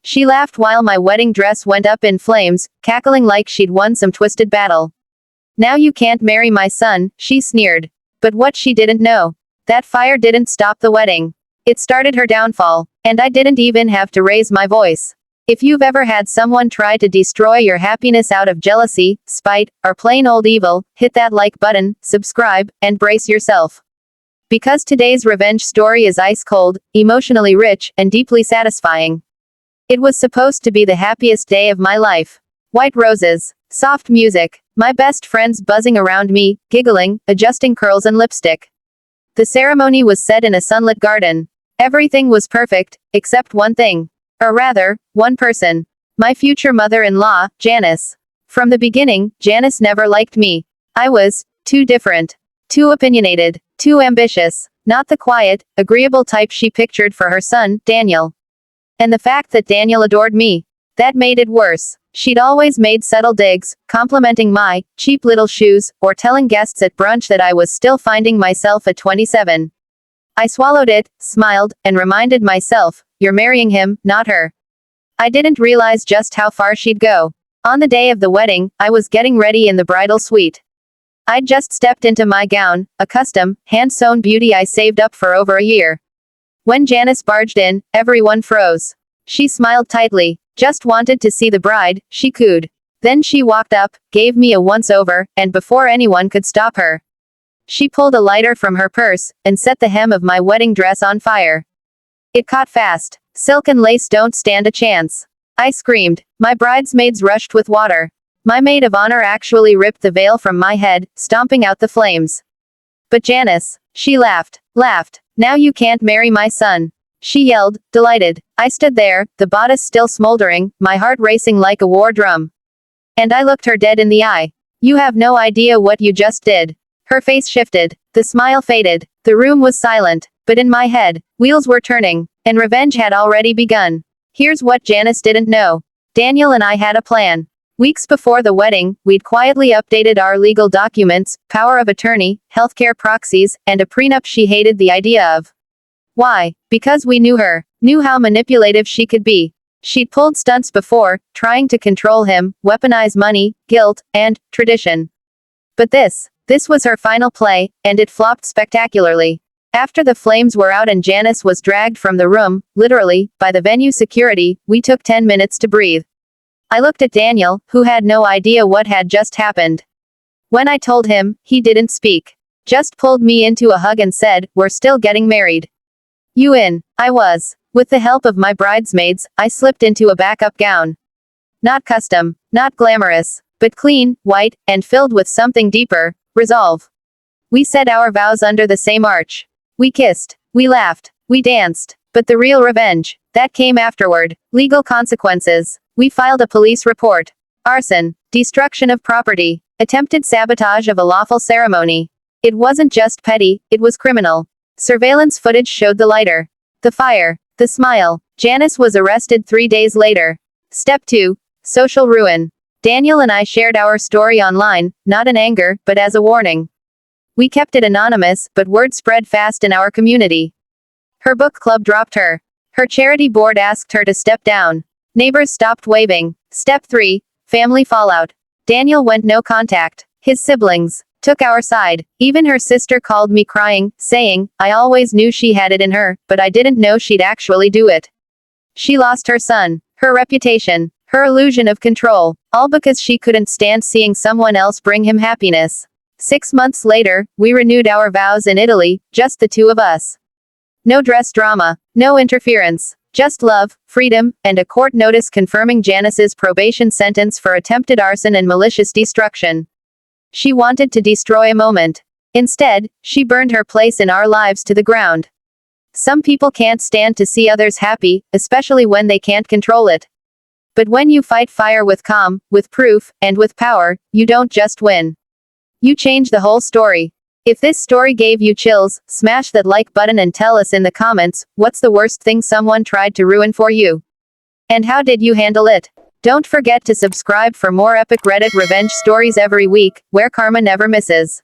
She laughed while my wedding dress went up in flames, cackling like she'd won some twisted battle. Now you can't marry my son, she sneered. But what she didn't know. That fire didn't stop the wedding. It started her downfall. And I didn't even have to raise my voice. If you've ever had someone try to destroy your happiness out of jealousy, spite, or plain old evil, hit that like button, subscribe, and brace yourself. Because today's revenge story is ice cold, emotionally rich, and deeply satisfying. It was supposed to be the happiest day of my life. White roses, soft music, my best friends buzzing around me, giggling, adjusting curls and lipstick. The ceremony was set in a sunlit garden. Everything was perfect, except one thing. Or rather, one person. My future mother-in-law, Janice. From the beginning, Janice never liked me. I was too different. Too opinionated. Too ambitious. Not the quiet, agreeable type she pictured for her son, Daniel. And the fact that Daniel adored me. That made it worse. She'd always made subtle digs, complimenting my cheap little shoes, or telling guests at brunch that I was still finding myself at 27. I swallowed it, smiled, and reminded myself, you're marrying him, not her. I didn't realize just how far she'd go. On the day of the wedding, I was getting ready in the bridal suite. I'd just stepped into my gown, a custom, hand-sewn beauty I saved up for over a year. When Janice barged in, everyone froze. She smiled tightly. Just wanted to see the bride, she cooed. Then she walked up, gave me a once-over, and before anyone could stop her, she pulled a lighter from her purse, and set the hem of my wedding dress on fire. It caught fast. Silk and lace don't stand a chance. I screamed. My bridesmaids rushed with water. My maid of honor actually ripped the veil from my head, stomping out the flames. But Janice, she laughed. Now you can't marry my son. She yelled, delighted. I stood there, the bodice still smoldering, my heart racing like a war drum. And I looked her dead in the eye. You have no idea what you just did. Her face shifted. The smile faded. The room was silent. But in my head, wheels were turning, and revenge had already begun. Here's what Janice didn't know. Daniel and I had a plan. Weeks before the wedding, we'd quietly updated our legal documents, power of attorney, healthcare proxies, and a prenup she hated the idea of. Why? Because we knew her, knew how manipulative she could be. She'd pulled stunts before, trying to control him, weaponize money, guilt, and tradition. But this was her final play, and it flopped spectacularly. After the flames were out and Janice was dragged from the room, literally, by the venue security, we took 10 minutes to breathe. I looked at Daniel, who had no idea what had just happened. When I told him, he didn't speak. Just pulled me into a hug and said, we're still getting married. You in? I was. With the help of my bridesmaids, I slipped into a backup gown. Not custom, not glamorous, but clean, white, and filled with something deeper, resolve. We said our vows under the same arch. We kissed. We laughed. We danced. But the real revenge, that came afterward. Legal consequences. We filed a police report. Arson. Destruction of property. Attempted sabotage of a lawful ceremony. It wasn't just petty, it was criminal. Surveillance footage showed the lighter. The fire. The smile. Janice was arrested 3 days later. Step 2. Social ruin. Daniel and I shared our story online, not in anger, but as a warning. We kept it anonymous, but word spread fast in our community. Her book club dropped her. Her charity board asked her to step down. Neighbors stopped waving. Step 3. Family fallout. Daniel went no contact. His siblings took our side. Even her sister called me crying, saying, I always knew she had it in her, but I didn't know she'd actually do it. She lost her son, her reputation, her illusion of control, all because she couldn't stand seeing someone else bring him happiness. 6 months later, we renewed our vows in Italy, just the two of us. No dress drama, no interference. Just love, freedom, and a court notice confirming Janice's probation sentence for attempted arson and malicious destruction. She wanted to destroy a moment. Instead, she burned her place in our lives to the ground. Some people can't stand to see others happy, especially when they can't control it. But when you fight fire with calm, with proof, and with power, you don't just win. You change the whole story. If this story gave you chills, smash that like button and tell us in the comments, what's the worst thing someone tried to ruin for you? And how did you handle it? Don't forget to subscribe for more epic Reddit revenge stories every week, where karma never misses.